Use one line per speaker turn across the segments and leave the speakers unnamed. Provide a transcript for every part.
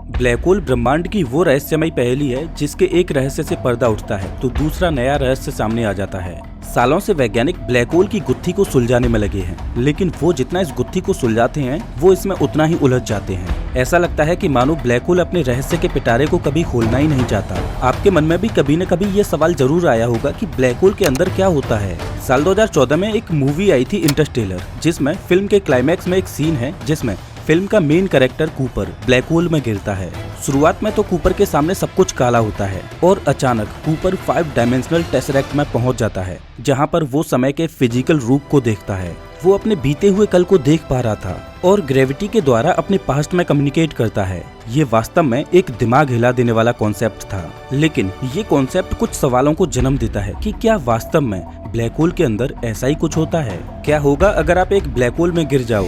Black hole ब्रह्मांड की वो रहस्यमयी पहेली है जिसके एक रहस्य से पर्दा उठता है तो दूसरा नया रहस्य सामने आ जाता है। सालों से वैज्ञानिक ब्लैक होल की गुत्थी को सुलझाने में लगे हैं, लेकिन वो जितना इस गुत्थी को सुलझाते हैं वो इसमें उतना ही उलझ जाते हैं। ऐसा लगता है कि मानो ब्लैक होल अपने रहस्य के पिटारे को कभी खोलना ही नहीं चाहता। आपके मन में भी कभी न कभी ये सवाल जरूर आया होगा कि ब्लैक होल के अंदर क्या होता है। साल 2014 में एक मूवी आई थी इंटरस्टेलर, जिसमें फिल्म के क्लाइमैक्स में एक सीन है जिसमें फिल्म का main character Cooper black hole में गिरता है। शुरुआत में तो कूपर के सामने सब कुछ काला होता है और अचानक कूपर 5 डायमेंशनल टेसरेक्ट में पहुंच जाता है, जहां पर वो समय के फिजिकल रूप को देखता है। वो अपने बीते हुए कल को देख पा रहा था और ग्रेविटी के द्वारा अपने पास्ट में कम्युनिकेट करता है। ये वास्तव में एक दिमाग हिला देने वाला कॉन्सेप्ट था, लेकिन ये कॉन्सेप्ट कुछ सवालों को जन्म देता है कि क्या वास्तव में ब्लैक होल के अंदर ऐसा ही कुछ होता है। क्या होगा अगर आप एक ब्लैक होल में गिर जाओ।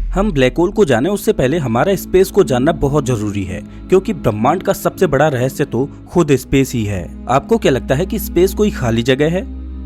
हम ब्लैक होल को जाने उससे पहले हमारा स्पेस को जानना बहुत जरूरी है, क्योंकि ब्रह्मांड का सबसे बड़ा रहस्य तो खुद स्पेस ही है। आपको क्या लगता है कि स्पेस कोई खाली जगह है?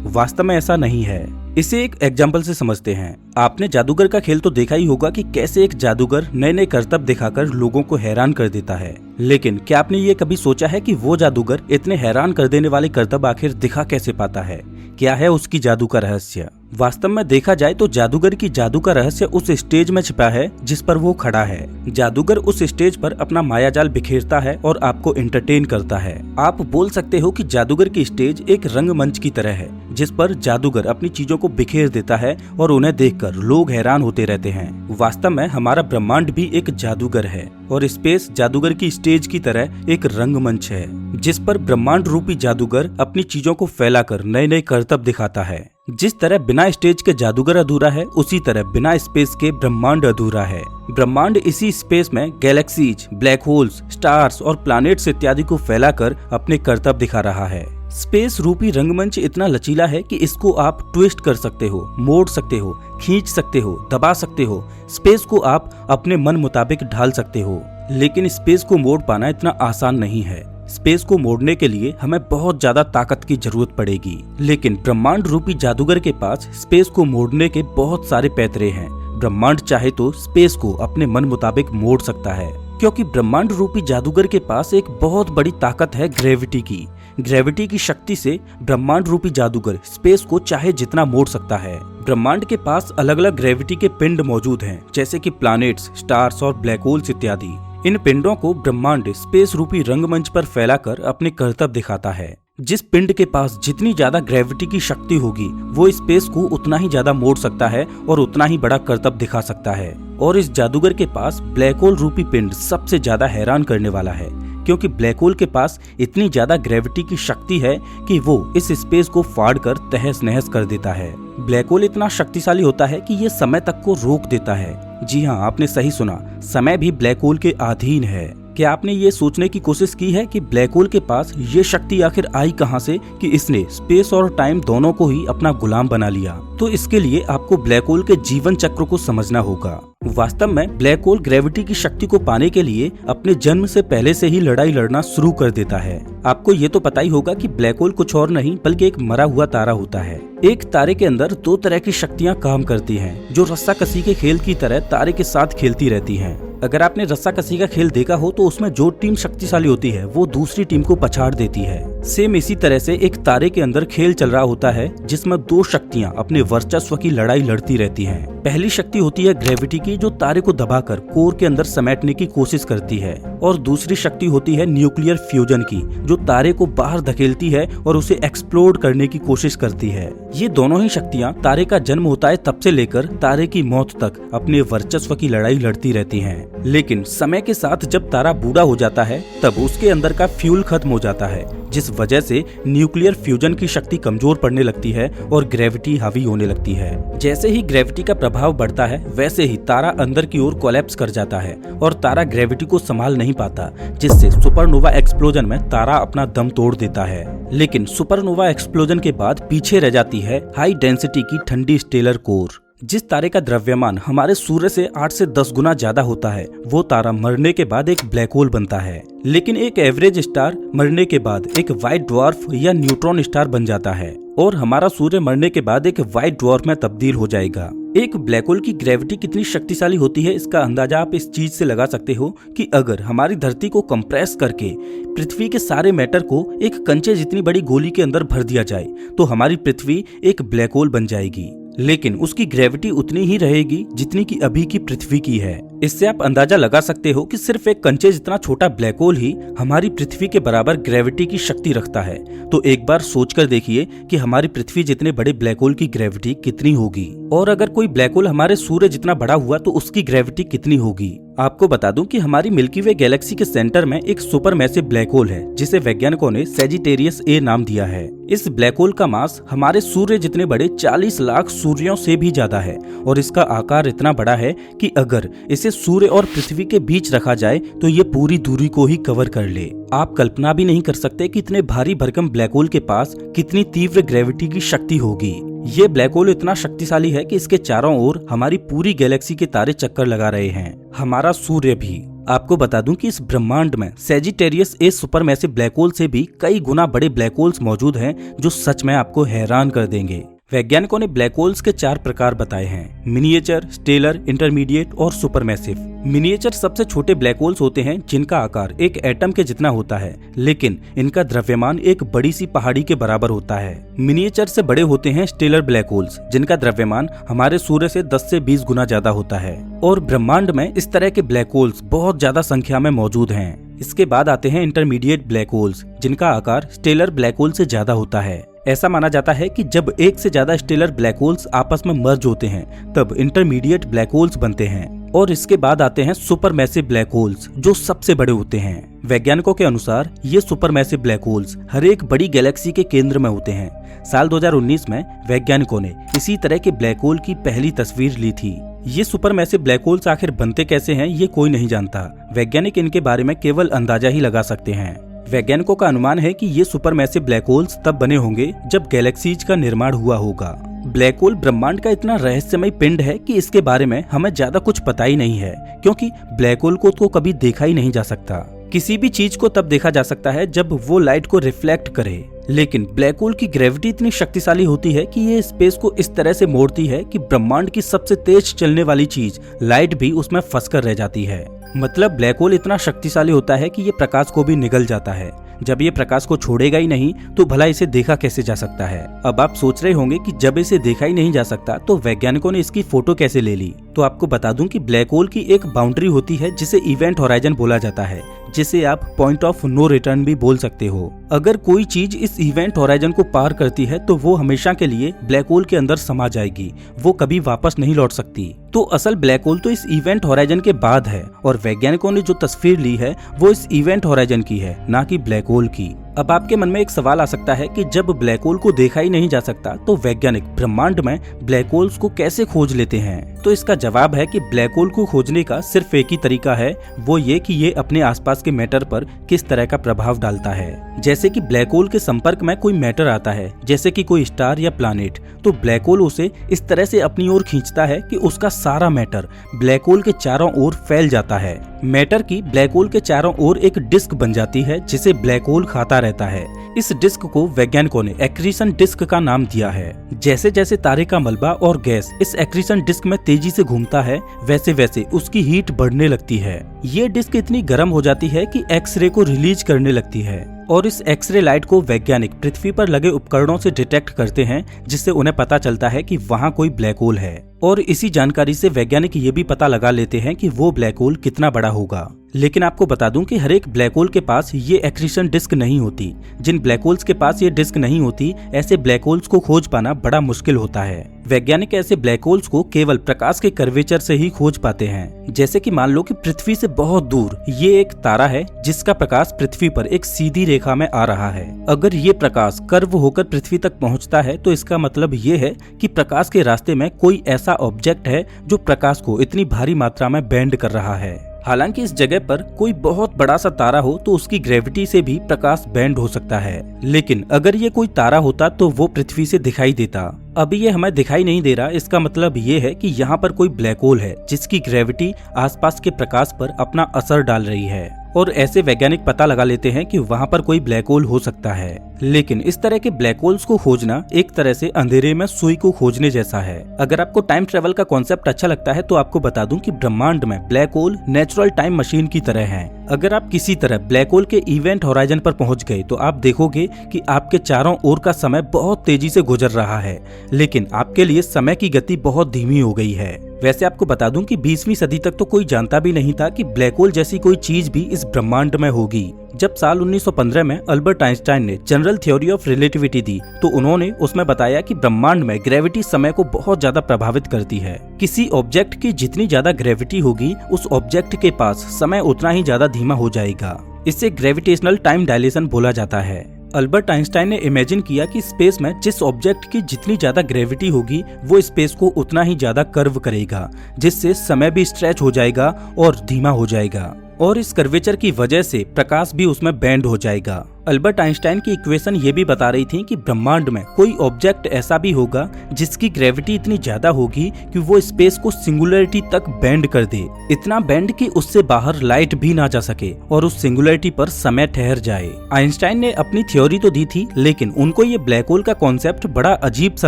वास्तव में ऐसा नहीं है। इसे एक एग्जाम्पल से समझते हैं। आपने जादूगर का खेल तो देखा ही होगा कि कैसे एक जादूगर नए नए करतब दिखाकर लोगों को हैरान कर देता है, लेकिन क्या आपने ये कभी सोचा है कि वो जादूगर इतने हैरान कर देने वाले करतब आखिर दिखा कैसे पाता है? क्या है उसकी जादू का रहस्य? वास्तव में देखा जाए तो जादूगर की जादू का रहस्य उस स्टेज में छिपा है जिस पर वो खड़ा है। जादूगर उस स्टेज पर अपना मायाजाल बिखेरता है और आपको एंटरटेन करता है। आप बोल सकते हो कि जादूगर की स्टेज एक रंगमंच की तरह है, जिस पर जादूगर अपनी चीजों को बिखेर देता है और उन्हें देखकर लोग हैरान होते रहते हैं। वास्तव में हमारा ब्रह्मांड भी एक जादूगर है और स्पेस जादूगर की स्टेज की तरह एक रंगमंच है, जिस पर ब्रह्मांड रूपी जादूगर अपनी चीजों को फैलाकर नए नए करतब दिखाता है। जिस तरह बिना स्टेज के जादूगर अधूरा है, उसी तरह बिना स्पेस के ब्रह्मांड अधूरा है। ब्रह्मांड इसी स्पेस में गैलेक्सीज, ब्लैक होल्स, स्टार्स और प्लैनेट्स इत्यादि को फैलाकर अपने करतब दिखा रहा है। स्पेस रूपी रंगमंच इतना लचीला है कि इसको आप ट्विस्ट कर सकते हो, मोड़ सकते हो, खींच सकते हो, दबा सकते हो। स्पेस को आप अपने मन मुताबिक ढाल सकते हो, लेकिन स्पेस को मोड़ पाना इतना आसान नहीं है। स्पेस को मोड़ने के लिए हमें बहुत ज्यादा ताकत की जरूरत पड़ेगी, लेकिन ब्रह्मांड रूपी जादूगर के पास स्पेस को मोड़ने के बहुत सारे पैतरे हैं। ब्रह्मांड चाहे तो स्पेस को अपने मन मुताबिक मोड़ सकता है, क्योंकि ब्रह्मांड रूपी जादूगर के पास एक बहुत बड़ी ताकत है ग्रेविटी की। ग्रेविटी की शक्ति से ब्रह्मांड रूपी जादूगर स्पेस को चाहे जितना मोड़ सकता है। ब्रह्मांड के पास अलग अलग ग्रेविटी के पिंड मौजूद हैं, जैसे कि प्लैनेट्स, स्टार्स और ब्लैक होल्स इत्यादि। इन पिंडों को ब्रह्मांड स्पेस रूपी रंगमंच पर फैलाकर अपने करतब दिखाता है। जिस पिंड के पास जितनी ज्यादा ग्रेविटी की शक्ति होगी, वो स्पेस को उतना ही ज्यादा मोड़ सकता है और उतना ही बड़ा करतब दिखा सकता है। और इस जादूगर के पास ब्लैक होल रूपी पिंड सबसे ज्यादा हैरान करने वाला है, क्योंकि ब्लैक होल के पास इतनी ज्यादा ग्रेविटी की शक्ति है कि वो इस स्पेस को फाड़कर तहस नहस कर देता है। ब्लैक होल इतना शक्तिशाली होता है कि ये समय तक को रोक देता है। जी हाँ, आपने सही सुना, समय भी ब्लैक होल के अधीन है। क्या आपने ये सोचने की कोशिश की है कि ब्लैक होल के पास ये शक्ति आखिर आई कहां से कि इसने स्पेस और टाइम दोनों को ही अपना गुलाम बना लिया? तो इसके लिए आपको ब्लैक होल के जीवन चक्र को समझना होगा। वास्तव में ब्लैक होल ग्रेविटी की शक्ति को पाने के लिए अपने जन्म से पहले से ही लड़ाई लड़ना शुरू कर देता है। आपको ये तो पता ही होगा कि ब्लैक होल कुछ और नहीं बल्कि एक मरा हुआ तारा होता है। एक तारे के अंदर 2 तरह की शक्तियां काम करती हैं, जो रस्साकसी के खेल की तरह तारे के साथ खेलती रहती हैं। अगर आपने रस्साकसी का खेल देखा हो तो उसमें जो टीम शक्तिशाली होती है वो दूसरी टीम को पछाड़ देती है। सेम इसी तरह से एक तारे के अंदर खेल चल रहा होता है, जिसमें 2 शक्तियां अपने वर्चस्व की लड़ाई लड़ती रहती हैं। पहली शक्ति होती है ग्रेविटी की, जो तारे को दबाकर कोर के अंदर समेटने की कोशिश करती है, और दूसरी शक्ति होती है न्यूक्लियर फ्यूजन की, जो तारे को बाहर धकेलती है और उसे एक्सप्लोड करने की कोशिश करती है। ये दोनों ही शक्तियां तारे का जन्म होता है तब से लेकर तारे की मौत तक अपने वर्चस्व की लड़ाई लड़ती रहती हैं। लेकिन समय के साथ जब तारा बूढ़ा हो जाता है, तब उसके अंदर का फ्यूल खत्म हो जाता है, जिस वजह से न्यूक्लियर फ्यूजन की शक्ति कमजोर पड़ने लगती है और ग्रेविटी हावी होने लगती है। जैसे ही ग्रेविटी का प्रभाव बढ़ता है, वैसे ही तारा अंदर की ओर कोलैप्स कर जाता है और तारा ग्रेविटी को संभाल नहीं पाता, जिससे सुपरनोवा एक्सप्लोजन में तारा अपना दम तोड़ देता है। लेकिन सुपरनोवा एक्सप्लोजन के बाद पीछे रह जाती है हाई डेंसिटी की ठंडी स्टेलर कोर। जिस तारे का द्रव्यमान हमारे सूर्य से 8 से 10 गुना ज्यादा होता है, वो तारा मरने के बाद एक ब्लैक होल बनता है। लेकिन एक एवरेज स्टार मरने के बाद एक व्हाइट ड्वार्फ या न्यूट्रॉन स्टार बन जाता है, और हमारा सूर्य मरने के बाद एक व्हाइट ड्वार्फ में तब्दील हो जाएगा। एक ब्लैक होल की ग्रेविटी कितनी शक्तिशाली होती है इसका अंदाजा आप इस चीज से लगा सकते हो कि अगर हमारी धरती को कंप्रेस करके पृथ्वी के सारे मैटर को एक कंचे जितनी बड़ी गोली के अंदर भर दिया जाए तो हमारी पृथ्वी एक ब्लैक होल बन जाएगी, लेकिन उसकी ग्रेविटी उतनी ही रहेगी जितनी कि अभी की पृथ्वी की है। इससे आप अंदाजा लगा सकते हो कि सिर्फ एक कंचे जितना छोटा ब्लैक होल ही हमारी पृथ्वी के बराबर ग्रेविटी की शक्ति रखता है। तो एक बार सोचकर देखिए कि हमारी पृथ्वी जितने बड़े ब्लैक होल की ग्रेविटी कितनी होगी, और अगर कोई ब्लैक होल हमारे सूर्य जितना बड़ा हुआ तो उसकी ग्रेविटी कितनी होगी। आपको बता दूं कि हमारी मिल्की वे गैलेक्सी के सेंटर में एक सुपर मैसिव ब्लैक होल है जिसे वैज्ञानिकों ने सैजिटेरियस ए नाम दिया है। इस ब्लैक होल का मास हमारे सूर्य जितने बड़े 40 लाख सूर्यों से भी ज्यादा है और इसका आकार इतना बड़ा है कि अगर इसे सूर्य और पृथ्वी के बीच रखा जाए तो ये पूरी दूरी को ही कवर कर ले। आप कल्पना भी नहीं कर सकते कि इतने भारी भरकम ब्लैक होल के पास कितनी तीव्र ग्रेविटी की शक्ति होगी। ये ब्लैक होल इतना शक्तिशाली है कि इसके चारों ओर हमारी पूरी गैलेक्सी के तारे चक्कर लगा रहे हैं, हमारा सूर्य भी। आपको बता दूं कि इस ब्रह्मांड में Sagittarius A supermassive black hole से भी कई गुना बड़े ब्लैक होल्स मौजूद हैं जो सच में आपको हैरान कर देंगे। वैज्ञानिकों ने ब्लैक होल्स के 4 प्रकार बताए हैं: मिनिएचर, स्टेलर, इंटरमीडिएट और सुपरमैसिव। मिनिएचर सबसे छोटे ब्लैक होल्स होते हैं जिनका आकार एक एटम के जितना होता है, लेकिन इनका द्रव्यमान एक बड़ी सी पहाड़ी के बराबर होता है। मिनिएचर से बड़े होते हैं स्टेलर ब्लैक होल्स जिनका द्रव्यमान हमारे सूर्य से 10 से 20 गुना ज्यादा होता है, और ब्रह्मांड में इस तरह के ब्लैक होल्स बहुत ज्यादा संख्या में मौजूद हैं। इसके बाद आते हैं इंटरमीडिएट ब्लैक होल्स जिनका आकार स्टेलर ब्लैक होल से ज्यादा होता है। ऐसा माना जाता है कि जब एक से ज्यादा स्टेलर ब्लैक होल्स आपस में मर्ज होते हैं तब इंटरमीडिएट ब्लैक होल्स बनते हैं। और इसके बाद आते हैं सुपरमैसिव ब्लैक होल्स जो सबसे बड़े होते हैं। वैज्ञानिकों के अनुसार ये सुपरमैसिव ब्लैक होल्स हर एक बड़ी गैलेक्सी के केंद्र में होते हैं। साल 2019 में वैज्ञानिकों ने इसी तरह के ब्लैक होल की पहली तस्वीर ली थी। ये सुपरमैसिव ब्लैक होल्स आखिर बनते कैसे हैं ये कोई नहीं जानता। वैज्ञानिक इनके बारे में केवल अंदाजा ही लगा सकते हैं। वैज्ञानिकों का अनुमान है कि ये सुपरमैसिव ब्लैक होल्स तब बने होंगे जब गैलेक्सीज का निर्माण हुआ होगा। ब्लैक होल ब्रह्मांड का इतना रहस्यमय पिंड है कि इसके बारे में हमें ज्यादा कुछ पता ही नहीं है, क्योंकि ब्लैक होल को तो कभी देखा ही नहीं जा सकता। किसी भी चीज को तब देखा जा सकता है जब वो लाइट को रिफ्लेक्ट करे, लेकिन ब्लैक होल की ग्रेविटी इतनी शक्तिशाली होती है कि ये स्पेस को इस तरह से मोड़ती है कि ब्रह्मांड की सबसे तेज चलने वाली चीज लाइट भी उसमें फंसकर रह जाती है। मतलब ब्लैक होल इतना शक्तिशाली होता है कि ये प्रकाश को भी निगल जाता है। जब ये प्रकाश को छोड़ेगा ही नहीं तो भला इसे देखा कैसे जा सकता है। अब आप सोच रहे होंगे कि जब इसे देखा ही नहीं जा सकता तो वैज्ञानिकों ने इसकी फोटो कैसे ले ली। तो आपको बता दूं कि ब्लैक होल की एक बाउंड्री होती है जिसे इवेंट होराइजन बोला जाता है, जिसे आप पॉइंट ऑफ नो रिटर्न भी बोल सकते हो। अगर कोई चीज इस इवेंट होराइजन को पार करती है तो वो हमेशा के लिए ब्लैक होल के अंदर समा जाएगी, वो कभी वापस नहीं लौट सकती। तो असल ब्लैक होल तो इस इवेंट होराइजन के बाद है, और वैज्ञानिकों ने जो तस्वीर ली है वो इस इवेंट होराइजन की है, ना कि ब्लैक होल की। अब आपके मन में एक सवाल आ सकता है कि जब ब्लैक होल को देखा ही नहीं जा सकता तो वैज्ञानिक ब्रह्मांड में ब्लैक होल्स को कैसे खोज लेते हैं। तो इसका जवाब है कि ब्लैक होल को खोजने का सिर्फ एक ही तरीका है, वो ये कि ये अपने आसपास के मैटर पर किस तरह का प्रभाव डालता है। जैसे कि ब्लैक होल के संपर्क में कोई मैटर आता है, जैसे कि कोई स्टार या प्लैनेट, तो ब्लैक होल उसे इस तरह से अपनी ओर खींचता है कि उसका सारा मैटर ब्लैक होल के चारों ओर फैल जाता है। मैटर की ब्लैक होल के चारों ओर एक डिस्क बन जाती है जिसे ब्लैक होल खाता रहता है। इस डिस्क को वैज्ञानिकों ने एक्रीशन डिस्क का नाम दिया है। जैसे जैसे तारे का मलबा और गैस इस एक्रीशन डिस्क में तेजी से घूमता है, वैसे वैसे उसकी हीट बढ़ने लगती है। ये डिस्क इतनी गर्म हो जाती है कि एक्सरे को रिलीज करने लगती है, और इस एक्सरे लाइट को वैज्ञानिक पृथ्वी पर लगे उपकरणों से डिटेक्ट करते हैं, जिससे उन्हें पता चलता है कि वहाँ कोई ब्लैक होल है। और इसी जानकारी से वैज्ञानिक ये भी पता लगा लेते हैं कि वो ब्लैक होल कितना बड़ा होगा। लेकिन आपको बता दूं कि हर एक ब्लैक होल के पास ये एक्रीशन डिस्क नहीं होती। जिन ब्लैक होल्स के पास ये डिस्क नहीं होती, ऐसे ब्लैक होल्स को खोज पाना बड़ा मुश्किल होता है। वैज्ञानिक ऐसे ब्लैक होल्स को केवल प्रकाश के कर्वेचर से ही खोज पाते हैं। जैसे कि मान लो कि पृथ्वी से बहुत दूर ये एक तारा है जिसका प्रकाश पृथ्वी पर एक सीधी रेखा में आ रहा है। अगर ये प्रकाश कर्व होकर पृथ्वी तक पहुंचता है तो इसका मतलब ये है कि प्रकाश के रास्ते में कोई ऐसा ऑब्जेक्ट है जो प्रकाश को इतनी भारी मात्रा में बेंड कर रहा है। हालांकि इस जगह पर कोई बहुत बड़ा सा तारा हो तो उसकी ग्रेविटी से भी प्रकाश बेंड हो सकता है, लेकिन अगर ये कोई तारा होता तो वो पृथ्वी से दिखाई देता। अभी ये हमें दिखाई नहीं दे रहा, इसका मतलब ये है कि यहाँ पर कोई ब्लैक होल है जिसकी ग्रेविटी आसपास के प्रकाश पर अपना असर डाल रही है। और ऐसे वैज्ञानिक पता लगा लेते हैं कि वहाँ पर कोई ब्लैक होल हो सकता है। लेकिन इस तरह के ब्लैक होल्स को खोजना एक तरह से अंधेरे में सुई को खोजने जैसा है। अगर आपको टाइम ट्रेवल का कॉन्सेप्ट अच्छा लगता है तो आपको बता दूं कि ब्रह्मांड में black hole natural time machine की तरह हैं। अगर आप किसी तरह ब्लैक होल के इवेंट होराइजन पर पहुंच गए तो आप देखोगे कि आपके चारों ओर का समय बहुत तेजी से गुजर रहा है, लेकिन आपके लिए समय की गति बहुत धीमी हो गई है। वैसे आपको बता दूं कि 20वीं सदी तक तो कोई जानता भी नहीं था कि ब्लैक होल जैसी कोई चीज भी इस ब्रह्मांड में होगी। जब साल 1915 में अल्बर्ट आइंस्टाइन ने जनरल थ्योरी ऑफ रिलेटिविटी दी तो उन्होंने उसमें बताया कि ब्रह्मांड में ग्रेविटी समय को बहुत ज्यादा प्रभावित करती है। किसी ऑब्जेक्ट की जितनी ज्यादा ग्रेविटी होगी उस ऑब्जेक्ट के पास समय उतना ही ज्यादा धीमा हो जाएगा। इसे ग्रेविटेशनल टाइम डायलेशन बोला जाता है। अल्बर्ट आइंस्टाइन ने इमेजिन किया कि स्पेस में जिस ऑब्जेक्ट की जितनी ज्यादा ग्रेविटी होगी वो स्पेस को उतना ही ज्यादा कर्व करेगा, जिससे समय भी स्ट्रेच हो जाएगा और धीमा हो जाएगा, और इस कर्वेचर की वजह से प्रकाश भी उसमें बेंड हो जाएगा। अल्बर्ट आइंस्टाइन की इक्वेशन ये भी बता रही थी कि ब्रह्मांड में कोई ऑब्जेक्ट ऐसा भी होगा जिसकी ग्रेविटी इतनी ज्यादा होगी कि वो स्पेस को सिंगुलरिटी तक बेंड कर दे, इतना बेंड कि उससे बाहर लाइट भी ना जा सके और उस सिंगुलरिटी पर समय ठहर जाए। आइंस्टाइन ने अपनी थ्योरी तो दी थी, लेकिन उनको ये ब्लैक होल का कॉन्सेप्ट बड़ा अजीब सा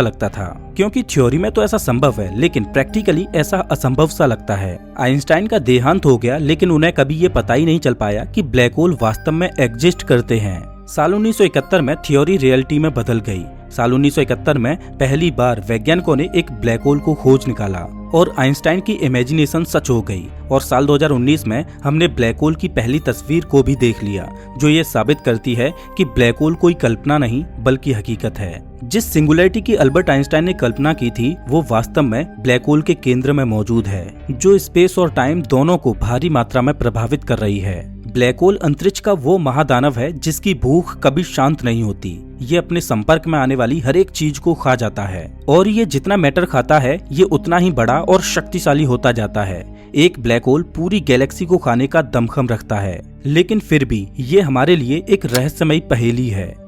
लगता था, क्योंकि थ्योरी में तो ऐसा संभव है लेकिन प्रैक्टिकली ऐसा असंभव सा लगता है। आइंस्टाइन का देहांत हो गया, लेकिन उन्हें कभी ये पता ही नहीं चल पाया कि ब्लैक होल वास्तव में एग्जिस्ट करते हैं। साल 1971 में थ्योरी रियलिटी में बदल गई। साल 1971 में पहली बार वैज्ञानिकों ने एक ब्लैक होल को खोज निकाला और आइंस्टाइन की इमेजिनेशन सच हो गई, और साल 2019 में हमने ब्लैक होल की पहली तस्वीर को भी देख लिया, जो ये साबित करती है कि ब्लैक होल कोई कल्पना नहीं बल्कि हकीकत है। जिस सिंगुलरिटी की अल्बर्ट आइंस्टाइन ने कल्पना की थी वो वास्तव में ब्लैक होल के केंद्र में मौजूद है, जो स्पेस और टाइम दोनों को भारी मात्रा में प्रभावित कर रही है। ब्लैक होल अंतरिक्ष का वो महादानव है जिसकी भूख कभी शांत नहीं होती। ये अपने संपर्क में आने वाली हर एक चीज को खा जाता है, और ये जितना मैटर खाता है ये उतना ही बड़ा और शक्तिशाली होता जाता है। एक ब्लैक होल पूरी गैलेक्सी को खाने का दमखम रखता है, लेकिन फिर भी ये हमारे लिए एक रहस्यमयी पहेली है।